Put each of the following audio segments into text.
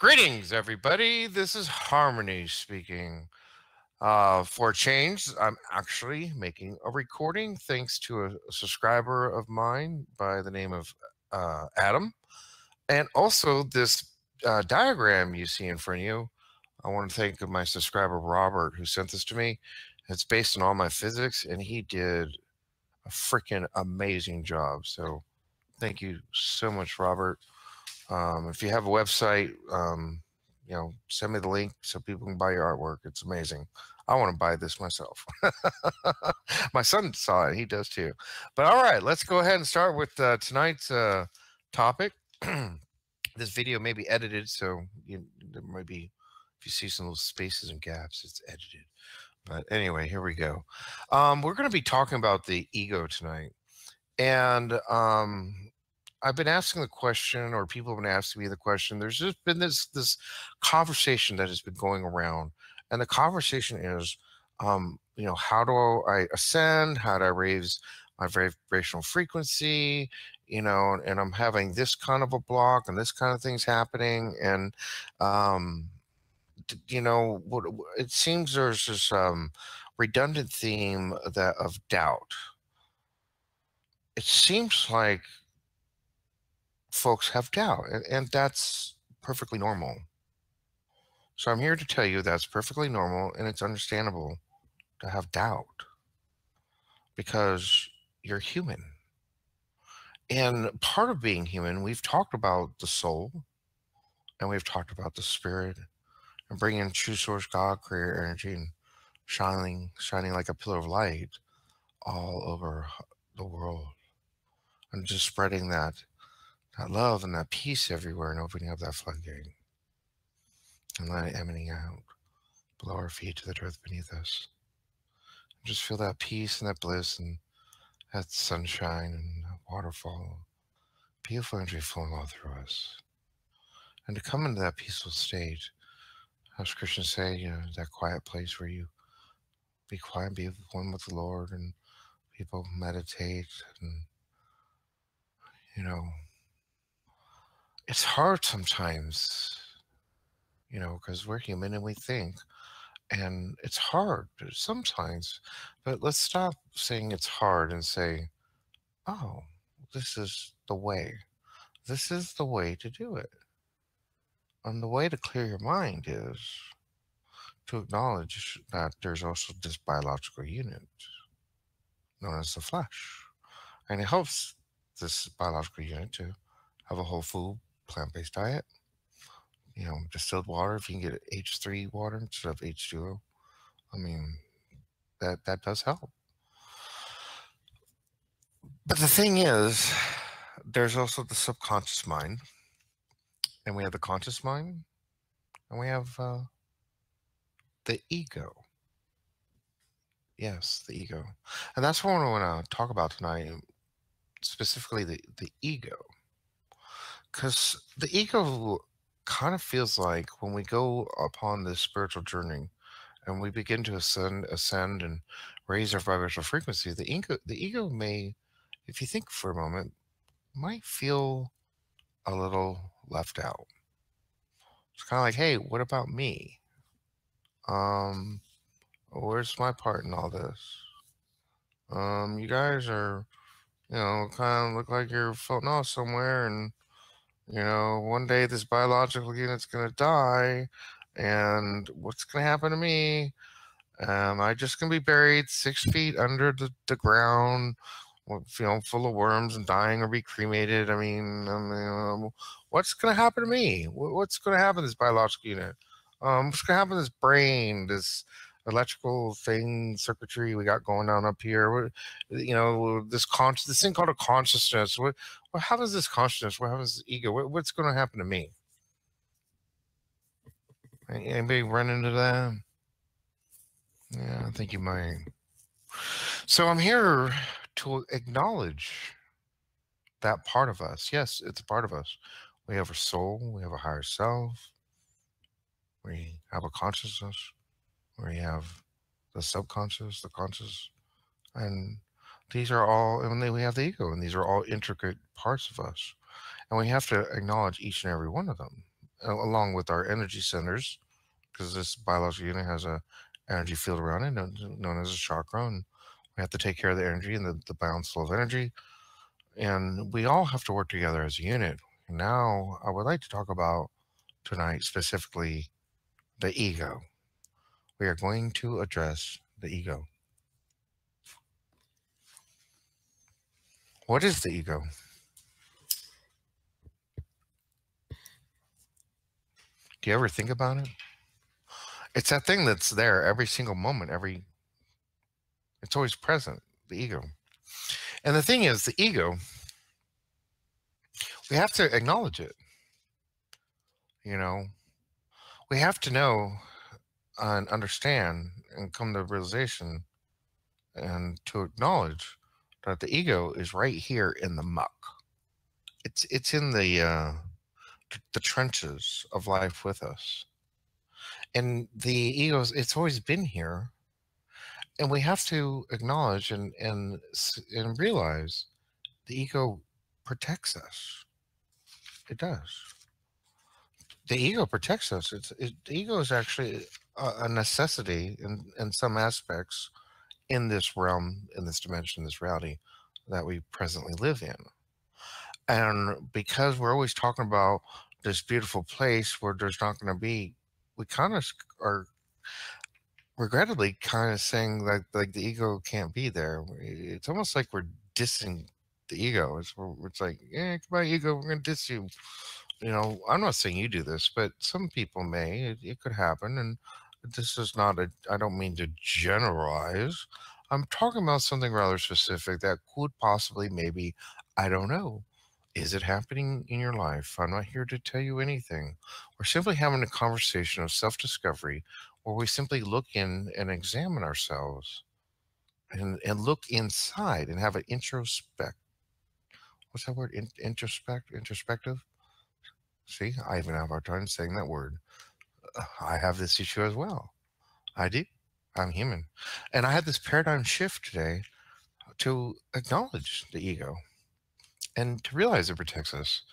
Greetings, everybody. This is Harmony speaking. For a change, I'm actually making a recording thanks to a subscriber of mine by the name of Adam. And also, this diagram you see in front of you, I want to thank my subscriber Robert who sent this to me. It's based on all my physics, and he did a freaking amazing job. So, thank you so much, Robert. If you have a website, send me the link so people can buy your artwork. It's amazing. I want to buy this myself. My son saw it. He does too. But all right, let's go ahead and start with tonight's topic. This video may be edited, so there might be, if you see some little spaces and gaps, it's edited. But anyway, here we go. We're going to be talking about the ego tonight. And I've been asking the question, or people have been asking me the question. There's just been this conversation that has been going around, and the conversation is, how do I ascend? How do I raise my vibrational frequency? And I'm having this kind of a block, and this kind of things happening, and it seems there's this redundant theme of doubt. It seems like folks have doubt, and that's perfectly normal. So I'm here to tell you that's perfectly normal, and it's understandable to have doubt because you're human. And part of being human, we've talked about the soul, and we've talked about the spirit, and bringing true source God, creator energy, and shining like a pillar of light all over the world, and just spreading that love and that peace everywhere, and opening up that floodgate and let it emanating out below our feet to the earth beneath us. And just feel that peace and that bliss and that sunshine and that waterfall, beautiful energy flowing all through us. And to come into that peaceful state, as Christians say, that quiet place where you be quiet and be one with the Lord, and people meditate, and it's hard sometimes, because we're human and we think, and it's hard sometimes, but let's stop saying it's hard and say, oh, this is the way. This is the way to do it. And the way to clear your mind is to acknowledge that there's also this biological unit known as the flesh. And it helps this biological unit to have a whole food, plant-based diet. Distilled water, if you can get H3 water instead of H2O, I mean, that does help. But the thing is, there's also the subconscious mind, and we have the conscious mind, and we have the ego. Yes, the ego. And that's what I want to talk about tonight, specifically the ego. Because the ego kind of feels like when we go upon this spiritual journey and we begin to ascend and raise our vibrational frequency, the ego may, if you think for a moment, might feel a little left out. It's kind of like, hey, what about me? Where's my part in all this? You guys are, kind of look like you're floating off somewhere, and one day this biological unit's gonna die, and what's gonna happen to me? Am I just gonna be buried 6 feet under the ground, full of worms and dying, or be cremated? I mean, what's gonna happen to me? What's gonna happen to this biological unit? What's gonna happen to this brain, this electrical circuitry we got going on up here? This thing called a consciousness. What happens to this consciousness? What happens to this ego? What's going to happen to me? Anybody run into that? Yeah, I think you might. So I'm here to acknowledge that part of us. Yes, it's a part of us. We have a soul. We have a higher self. We have a consciousness. We have the subconscious, the conscious, and these are all, and then we have the ego, and these are all intricate parts of us, and we have to acknowledge each and every one of them. along with our energy centers, because this biological unit has a energy field around it known as a chakra, and we have to take care of the energy and the balance flow of energy, and we all have to work together as a unit. Now, I would like to talk about tonight specifically the ego. We are going to address the ego. What is the ego? Do you ever think about it? It's that thing that's there every single moment, it's always present, the ego. And the thing is, the ego, we have to acknowledge it. You know, we have to know and understand and come to realization and to acknowledge that the ego is right here in the muck. It's in the trenches of life with us. And the ego's it's always been here, and we have to acknowledge and realize the ego protects us. It does. The ego protects us. The ego is actually a necessity in some aspects in this realm, in this dimension, this reality that we presently live in. And because we're always talking about this beautiful place where there's not going to be, we kind of are regrettably kind of saying like the ego can't be there. It's almost like we're dissing the ego. It's like, yeah, come on, ego, we're gonna diss you. I'm not saying you do this, but some people may. It could happen, and this is not a. I don't mean to generalize. I'm talking about something rather specific that could possibly, maybe, I don't know. Is it happening in your life? I'm not here to tell you anything. We're simply having a conversation of self-discovery where we simply look in and examine ourselves and look inside and have an introspect. What's that word? Introspective? See, I even have a hard time saying that word. I have this issue as well. I do. I'm human. And I had this paradigm shift today to acknowledge the ego and to realize it protects us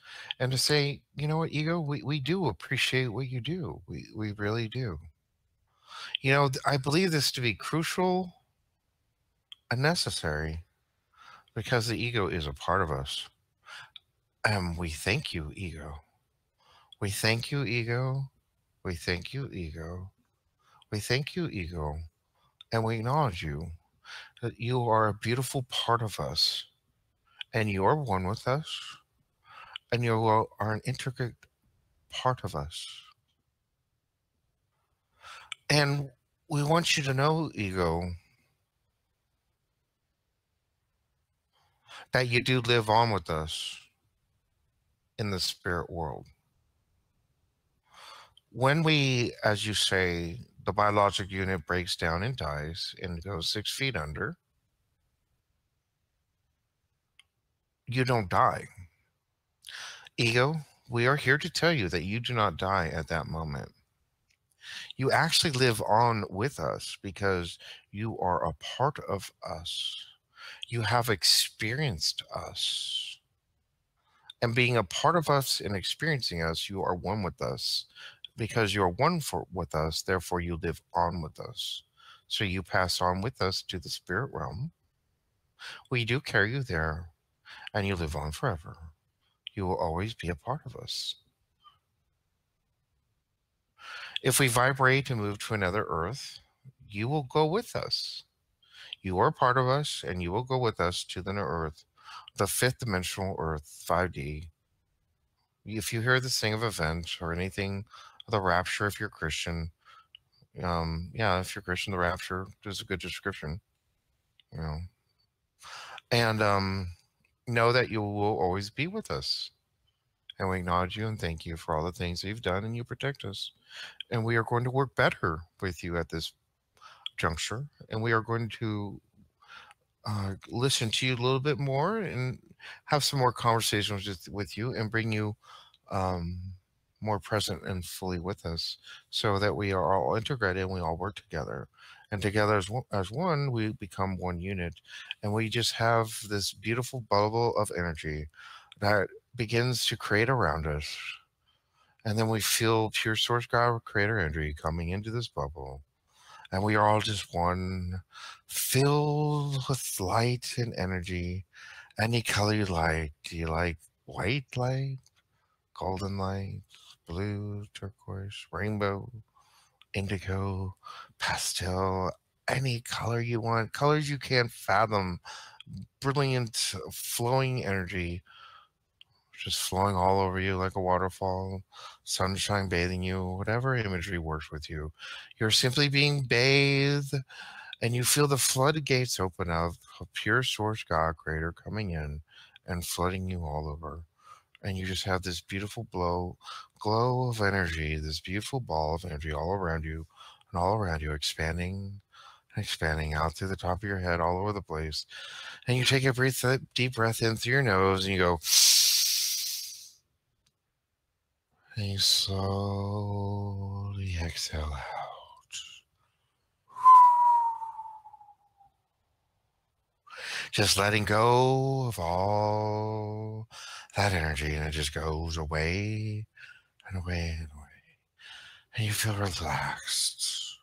and to say, you know what, ego, we do appreciate what you do. We really do. I believe this to be crucial and necessary because the ego is a part of us. And we thank you, ego. We thank you, ego. We thank you, ego. We thank you, ego. And we acknowledge you that you are a beautiful part of us and you are one with us and you are an intricate part of us. And we want you to know, ego, that you do live on with us in the spirit world. When we, as you say, the biologic unit breaks down and dies and goes 6 feet under, you don't die. Ego, we are here to tell you that you do not die at that moment. You actually live on with us because you are a part of us. You have experienced us. And being a part of us and experiencing us, you are one with us. Because you're one with us, therefore you live on with us. So you pass on with us to the spirit realm. We do carry you there, and you live on forever. You will always be a part of us. If we vibrate and move to another earth, you will go with us. You are part of us, and you will go with us to the new earth, the fifth dimensional earth, 5D. If you hear this thing of event or anything, the rapture, if you're Christian, yeah, if you're Christian, the rapture is a good description, you know. And know that you will always be with us. And we acknowledge you and thank you for all the things that you've done, and you protect us. And we are going to work better with you at this juncture. And we are going to listen to you a little bit more and have some more conversations with you and bring you um, more present and fully with us so that we are all integrated and we all work together. And together as one, we become one unit. And we just have this beautiful bubble of energy that begins to create around us. And then we feel pure source God creator energy coming into this bubble. And we are all just one, filled with light and energy. Any color you like. Do you like white light, golden light, blue, turquoise, rainbow, indigo, pastel, any color you want, colors you can't fathom, brilliant, flowing energy just flowing all over you like a waterfall, sunshine bathing you, whatever imagery works with you. You're simply being bathed, and you feel the floodgates open up of pure source God creator coming in and flooding you all over. And you just have this beautiful glow of energy, this beautiful ball of energy all around you and all around you, expanding and expanding out through the top of your head, all over the place. And you take a deep breath in through your nose, and you go, and you slowly exhale out. Just letting go of all that energy, and it just goes away and away and away. And you feel relaxed,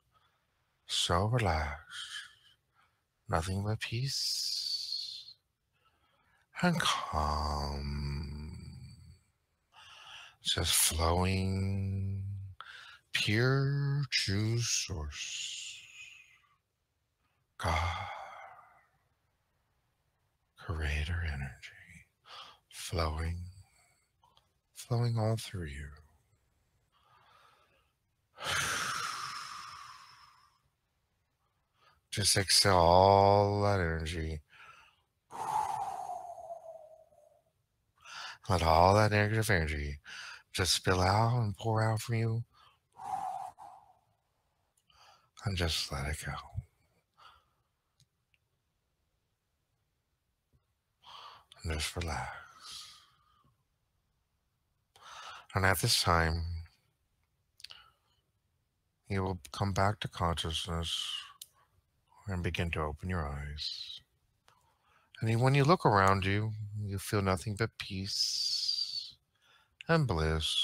so relaxed, nothing but peace and calm, just flowing, pure true source, God, creator energy, flowing all through you. Just exhale all that energy. Let all that negative energy just spill out and pour out from you. And just let it go. And just relax. And at this time, you will come back to consciousness and begin to open your eyes. And when you look around you, you feel nothing but peace and bliss.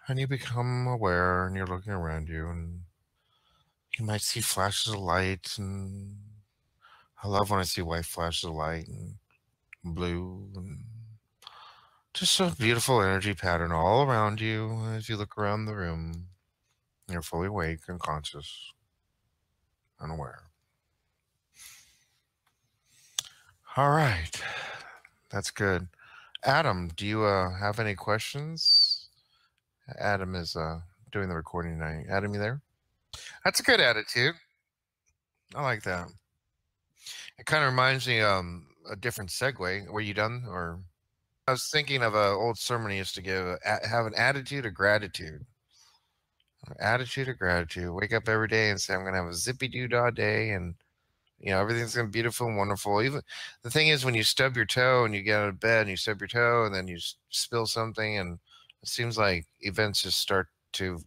And you become aware, and you're looking around you, and you might see flashes of light. And I love when I see white flashes of light and blue, and just a beautiful energy pattern all around you as you look around the room. You're fully awake and conscious and aware. All right. That's good. Adam, do you have any questions? Adam is doing the recording tonight. Adam, you there? That's a good attitude. I like that. It kind of reminds me a different segue. Were you done? Or I was thinking of an old sermon he used to give. Have an attitude of gratitude. Attitude of gratitude. Wake up every day and say, I'm going to have a zippy doo dah day, and everything's gonna be beautiful and wonderful. Even the thing is, when you stub your toe and you get out of bed and you stub your toe and then you spill something, and it seems like events just start to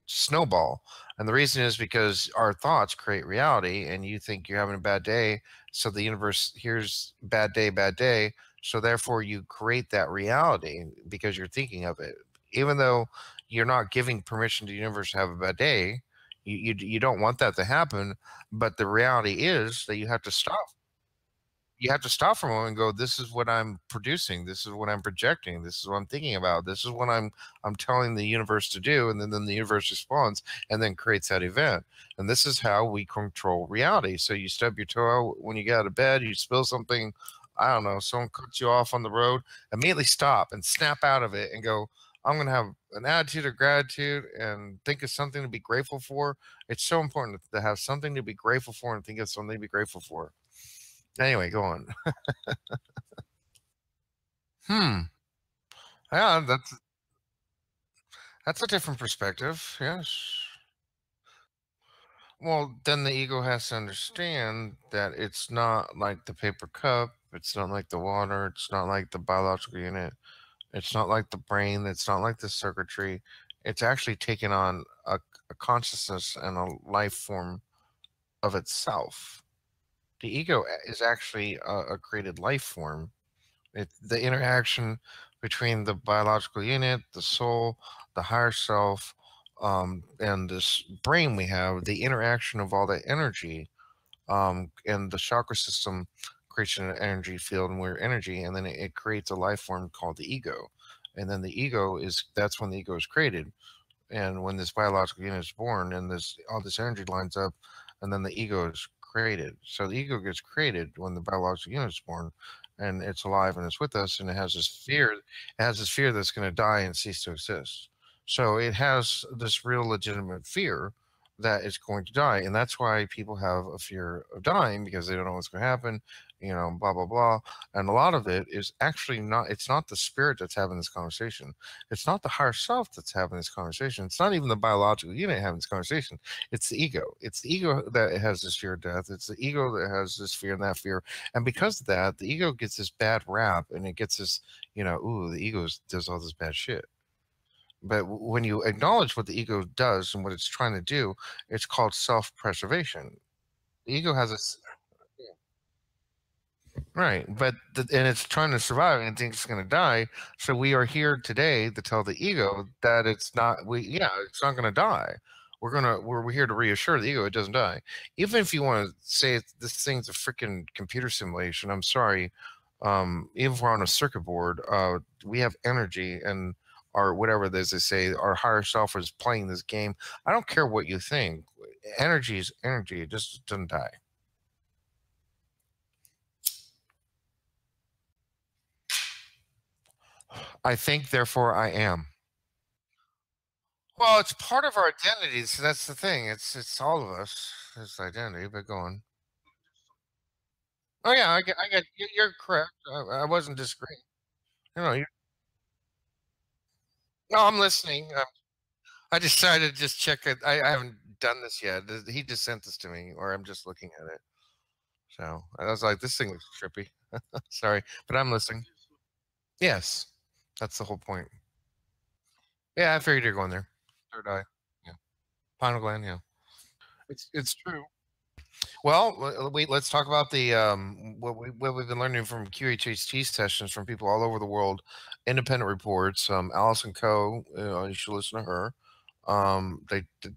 snowball. And the reason is because our thoughts create reality, and you think you're having a bad day, so the universe hears bad day, bad day. So therefore, you create that reality because you're thinking of it, even though you're not giving permission to the universe to have a bad day. You don't want that to happen, but the reality is that you have to stop for a moment and go, this is what I'm producing, this is what I'm projecting, this is what I'm thinking about, this is what I'm telling the universe to do, and then the universe responds and then creates that event. And this is how we control reality. So you stub your toe when you get out of bed, you spill something, I don't know, someone cuts you off on the road, immediately stop and snap out of it and go, I'm going to have an attitude of gratitude and think of something to be grateful for. It's so important to have something to be grateful for and think of something to be grateful for. Anyway, go on. Hmm. Yeah, that's a different perspective. Yes. Well, then the ego has to understand that it's not like the paper cup, it's not like the water, it's not like the biological unit, it's not like the brain, it's not like the circuitry. It's actually taken on a consciousness and a life form of itself. The ego is actually a created life form. The interaction between the biological unit, the soul, the higher self, and this brain we have, the interaction of all that energy, and the chakra system creates an energy field, and we're energy, and then it creates a life form called the ego. And then the ego is that's when the ego is created. And when this biological unit is born and this all this energy lines up, and then the ego is created. So the ego gets created when the biological unit is born, and it's alive and it's with us, and it has this fear that's going to die and cease to exist. So it has this real legitimate fear that it's going to die, and that's why people have a fear of dying, because they don't know what's going to happen, blah blah blah. And a lot of it is actually not, it's not the spirit that's having this conversation, it's not the higher self that's having this conversation. It's not even the biological unit having this conversation. It's the ego. It's the ego that has this fear of death. It's the ego that has this fear and that fear. And because of that, the ego gets this bad rap, and it gets this, ooh, the ego does all this bad shit. But when you acknowledge what the ego does and what it's trying to do, it's called self-preservation. The ego has a right, but and it's trying to survive and thinks it's going to die. So we are here today to tell the ego that it's not. Yeah, it's not going to die. We're here to reassure the ego it doesn't die. Even if you want to say this thing's a freaking computer simulation, I'm sorry. Even if we're on a circuit board, we have energy, and our whatever it is they say, our higher self is playing this game. I don't care what you think. Energy is energy. It just doesn't die. I think, therefore I am. Well, it's part of our identity, so that's the thing. It's all of us. It's identity, but go on. Oh yeah, I get you're correct. I wasn't disagreeing. No, you no, I'm listening. I decided to just check it. I haven't done this yet. He just sent this to me, or I'm just looking at it. So I was like, this thing looks trippy. Sorry, but I'm listening. Yes, that's the whole point. Yeah, I figured you're going there. Third eye. Yeah, pineal gland. Yeah, it's true. Well, wait. Let's talk about the what we've been learning from QHHT sessions from people all over the world, independent reports. Allison Coe, you should listen to her.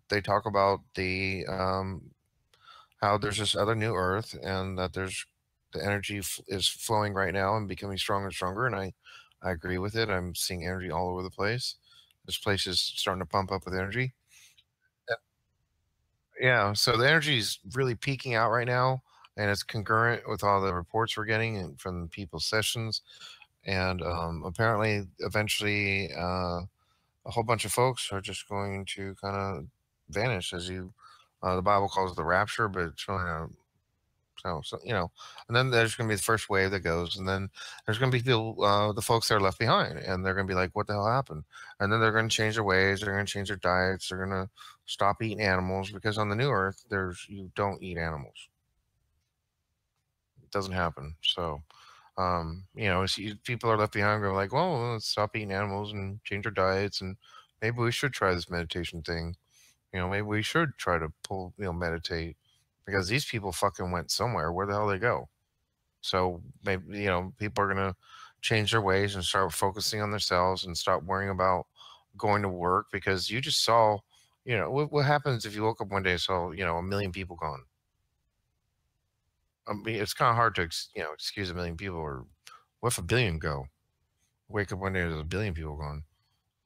They talk about the how there's this other new Earth, and that there's the energy is flowing right now and becoming stronger and stronger. And I agree with it. I'm seeing energy all over the place. This place is starting to pump up with energy. Yeah, so the energy is really peaking out right now, and it's concurrent with all the reports we're getting from people's sessions. And apparently, eventually, a whole bunch of folks are just going to kind of vanish, as the Bible calls it the rapture, but it's really not. So, and then there's going to be the first wave that goes, and then there's going to be the folks that are left behind, and they're going to be like, "What the hell happened?" And then they're going to change their ways, they're going to change their diets, they're going to stop eating animals, because on the new Earth, you don't eat animals. It doesn't happen. So, people are left behind, going like, "Well, let's stop eating animals and change our diets, and maybe we should try this meditation thing. Maybe we should try to meditate." Because these people fucking went somewhere. Where the hell they go? So maybe, people are going to change their ways and start focusing on themselves and stop worrying about going to work, because you just saw, what happens if you woke up one day and saw, a million people gone? I mean, it's kind of hard to, excuse a million people, or what if a billion go? Wake up one day, there's a billion people gone.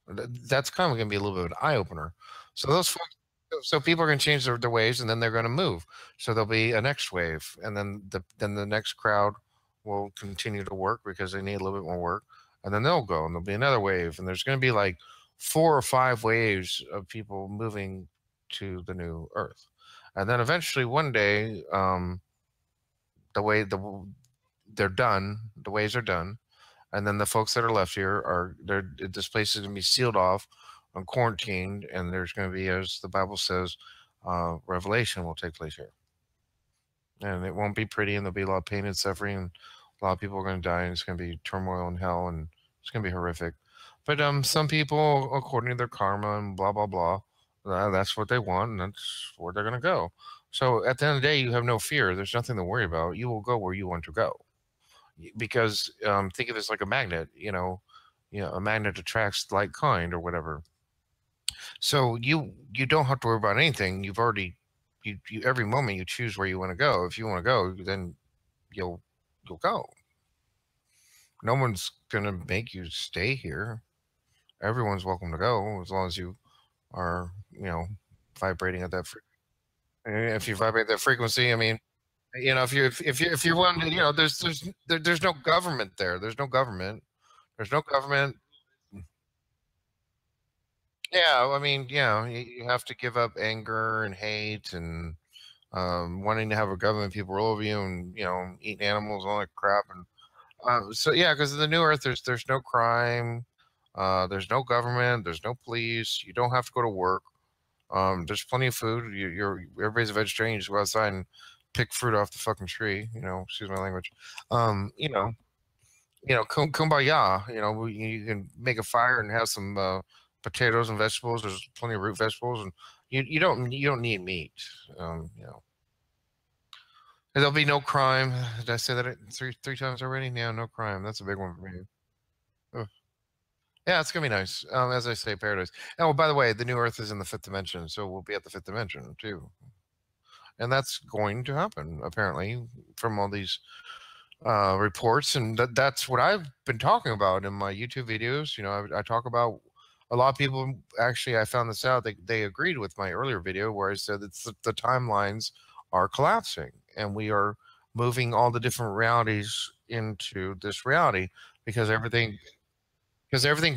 That's kind of going to be a little bit of an eye opener. So those folks, so people are going to change their ways, and then they're going to move. So there'll be a next wave, and then the next crowd will continue to work because they need a little bit more work, and then they'll go, and there'll be another wave, and there's going to be like 4 or 5 waves of people moving to the new Earth, and then eventually one day, the way they're done, the waves are done, and then the folks that are left here this place is going to be sealed off and quarantined, and there's going to be, as the Bible says, revelation will take place here, and it won't be pretty, and there'll be a lot of pain and suffering, and a lot of people are going to die, and it's going to be turmoil and hell, and it's going to be horrific. But some people, according to their karma and blah blah blah, that's what they want, and that's where they're going to go. So at the end of the day, you have no fear. There's nothing to worry about. You will go where you want to go, because think of it as like a magnet. a magnet attracts like kind or whatever. So you don't have to worry about anything. You've already you every moment you choose where you want to go. If you want to go, then you'll go. No one's gonna make you stay here. Everyone's welcome to go as long as you are, vibrating at that. If you vibrate that frequency, I mean, if you're willing to, there's no government there. There's no government. There's no government. Yeah, I mean, you have to give up anger and hate and wanting to have a government people roll over you and eating animals and all that crap. And so yeah, because in the new Earth, there's no crime, there's no government, there's no police. You don't have to go to work. There's plenty of food. Everybody's a vegetarian. You just go outside and pick fruit off the fucking tree. Excuse my language. Kumbaya. You can make a fire and have some potatoes and vegetables. There's plenty of root vegetables, and you don't need meat. There'll be no crime. Did I say that three times already? Yeah, no crime. That's a big one for me. Ugh. Yeah, it's gonna be nice. As I say, paradise. Oh, by the way, the new Earth is in the 5th dimension, so we'll be at the 5th dimension too. And that's going to happen, apparently, from all these reports. And that's what I've been talking about in my YouTube videos. I talk about a lot of people. Actually, I found this out. They agreed with my earlier video where I said that the timelines are collapsing and we are moving all the different realities into this reality because everything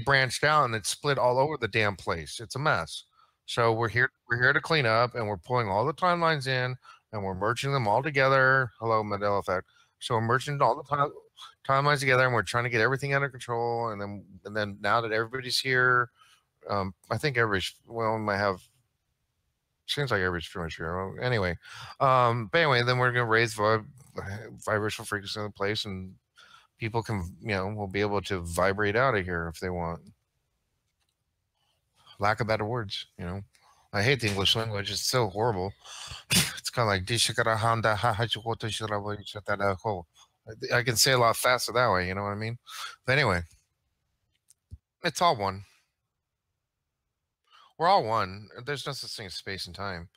branched out and it's split all over the damn place. It's a mess. So we're here to clean up, and we're pulling all the timelines in and we're merging them all together. Hello, Mandela effect. So we're merging all the timelines together and we're trying to get everything under control. And then now that everybody's here, I think we might have. Seems like everybody's pretty much here. Anyway, but anyway, then we're gonna raise vibrational frequency in the place, and people can, will be able to vibrate out of here if they want. Lack of better words, I hate the English language. It's so horrible. It's kind of like I can say a lot faster that way. You know what I mean? But anyway, it's all one. We're all one. There's no such thing as space and time.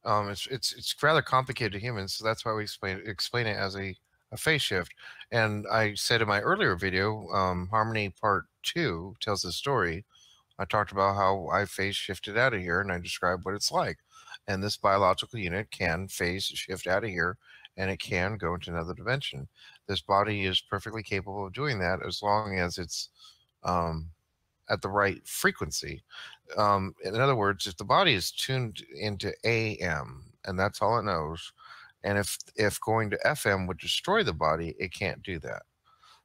It's rather complicated to humans, so that's why we explain it as a phase shift. And I said in my earlier video, Harmony Part 2 tells the story. I talked about how I phase shifted out of here, and I described what it's like. And this biological unit can phase shift out of here, and it can go into another dimension. This body is perfectly capable of doing that as long as it's at the right frequency. In other words, if the body is tuned into AM and that's all it knows, and if going to FM would destroy the body, it can't do that.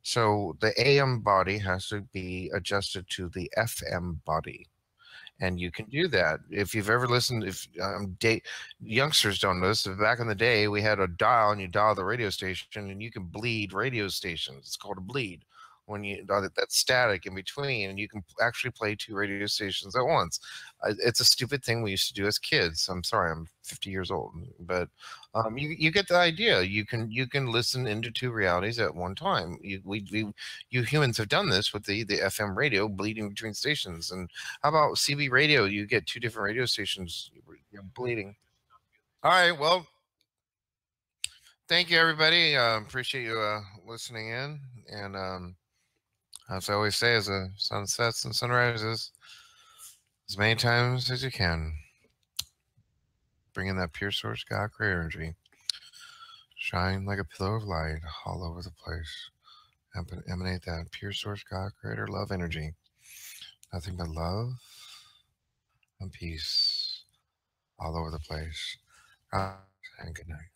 So the AM body has to be adjusted to the FM body. And you can do that. If you've ever listened, if youngsters don't know this, back in the day, we had a dial and you dial the radio station and you can bleed radio stations. It's called a bleed. When you that static in between, and you can actually play 2 radio stations at once. It's a stupid thing we used to do as kids. I'm sorry, I'm 50 years old, but you get the idea. You can listen into 2 realities at one time. You humans have done this with the FM radio bleeding between stations. And how about CB radio? You get 2 different radio stations bleeding. All right, well, thank you everybody. Appreciate you listening in, and as I always say, as the sun sets and sun rises, as many times as you can, bring in that pure source God creator energy. Shine like a pillar of light all over the place. Emanate that pure source God creator love energy. Nothing but love and peace all over the place. And good night.